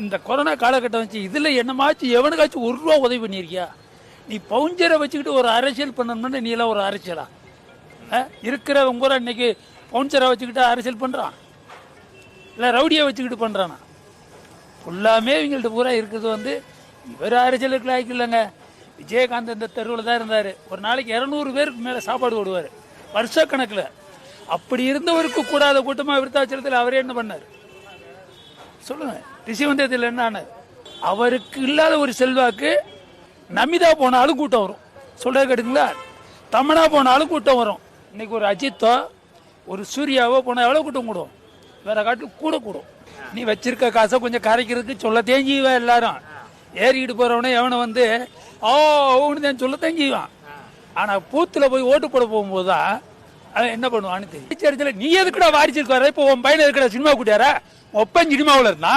இந்த கொரோனா காலகட்டம் வச்சு இதில் என்னமாச்சும் எவனுக்காச்சும் ₹1 உதவி பண்ணியிருக்கியா? நீ பவுஞ்சரை வச்சுக்கிட்டு ஒரு அரசியல் பண்ணணும்னு நீ எல்லாம் ஒரு அரசியலா? இருக்கிறவங்க பூரா இன்னைக்கு பவுன்சரை வச்சுக்கிட்டு அரசியல் பண்ணுறான், இல்லை ரவுடியை வச்சுக்கிட்டு பண்ணுறானா? ஃபுல்லாமே இவங்கள்ட்ட பூரா இருக்கிறது இவர் அரசியலுக்கு லாய்க்கு இல்லைங்க. விஜயகாந்த் இந்த தெருவில் தான் இருந்தார். ஒரு நாளைக்கு 200 பேருக்கு மேலே சாப்பாடு போடுவார் வருஷக்கணக்கில். அப்படி இருந்தவருக்கு கூடாத கூட்டமாக விருத்தாச்சலத்தில் அவரே என்ன பண்ணார் சொல்லுங்க? ரிஷிவந்தத்தில் என்ன ஆனார்? அவருக்கு இல்லாத ஒரு செல்வாக்கு நமிதா போனாலும் கூட்டம் வரும். சொல்றது கேட்டுங்களா? தமனா போனாலும் கூட்டம் வரும். இன்னைக்கு ஒரு அஜித்தோ ஒரு சூர்யாவோ போனால் எவ்வளோ கூட்டம் கூடும்? வேற காட்டில் கூடும். நீ வச்சிருக்க காசை கொஞ்சம் கரைக்கிறதுக்கு சொல்ல தேஞ்சிவா. எல்லாரும் ஏறிக்கிட்டு போறவனே எவனை ஓன்னு தான் சொல்ல தேஞ்சிவான். ஆனால் பூத்தில் போய் ஓட்டு போட போகும்போது தான் அவன் என்ன பண்ணுவான்னு தெரியும். நீ எதுக்குடா வாரிச்சிருக்கு வர? இப்போ உன் பையனை எதுக்கடா சினிமா கூட்டியாரா? ஒப்பன் சினிமாவில் இருந்தா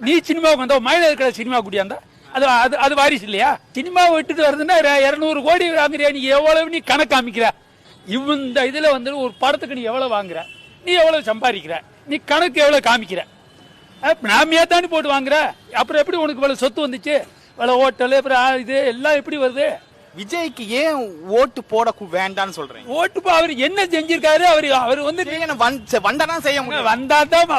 நீ சினிமாவுக்கு வந்தா மயில இருக்கிற சினிமா கூட்டியாந்தா அது வாரிசு இல்லையா? சினிமாவை விட்டுட்டு வருதுன்னா 200 கோடி வாங்குறியா? நீ எவ்வளவு நீ கணக்கு காமிக்கிற? இந்த இதுல ஒரு படத்துக்கு நீ எவ்வளவு வாங்குற? நீ எவ்வளவு சம்பாதிக்கிற? நீ கணக்கு எவ்வளவு காமிக்கிற? நாமையா தானே போட்டு வாங்குற. அப்புறம் எப்படி உனக்கு இவ்வளவு சொத்து வந்துச்சு? இவ்வளவு ஹோட்டல் அப்புறம் இது எல்லாம் எப்படி வருது? விஜய்க்கு ஏன் ஓட்டு போட வேண்டாம்னு சொல்றேன்? ஓட்டு அவர் என்ன செஞ்சிருக்காரு? அவர் வந்தானா செய்ய முடியும். வந்தாதான்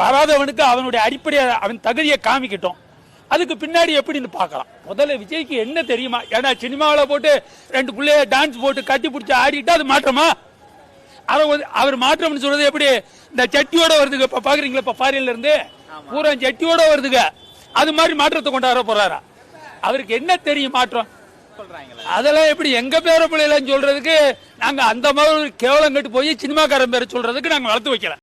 வராதவனுக்கு அவனுடைய அடிப்படை அவன் தகுதியை காமிக்கட்டும். அதுக்கு பின்னாடி எப்படின்னு பார்க்கலாம். முதல்ல விஜய்க்கு என்ன தெரியுமா? ஏன்னா சினிமாவில் போட்டு 2 பிள்ளைய டான்ஸ் போட்டு கட்டி பிடிச்சி ஆடிட்டு அது மாற்றமா? அவர் மாற்றம்னு சொல்றது எப்படி? இந்த சட்டியோட வருதுங்க. இப்ப பாக்குறீங்களா? இப்ப ஃபாரின்ல இருந்து பூரா சட்டியோட வருதுங்க. அது மாதிரி மாற்றத்தை கொண்டாட போறாரா? அவருக்கு என்ன தெரியும் மாற்றம்? அதெல்லாம் எப்படி எங்க பேர பிள்ளைலாம் சொல்றதுக்கு நாங்க அந்த மாதிரி கேவலம் கட்டு போய் சினிமாக்காரன் பேரை சொல்றதுக்கு நாங்க வளர்த்து வைக்கல.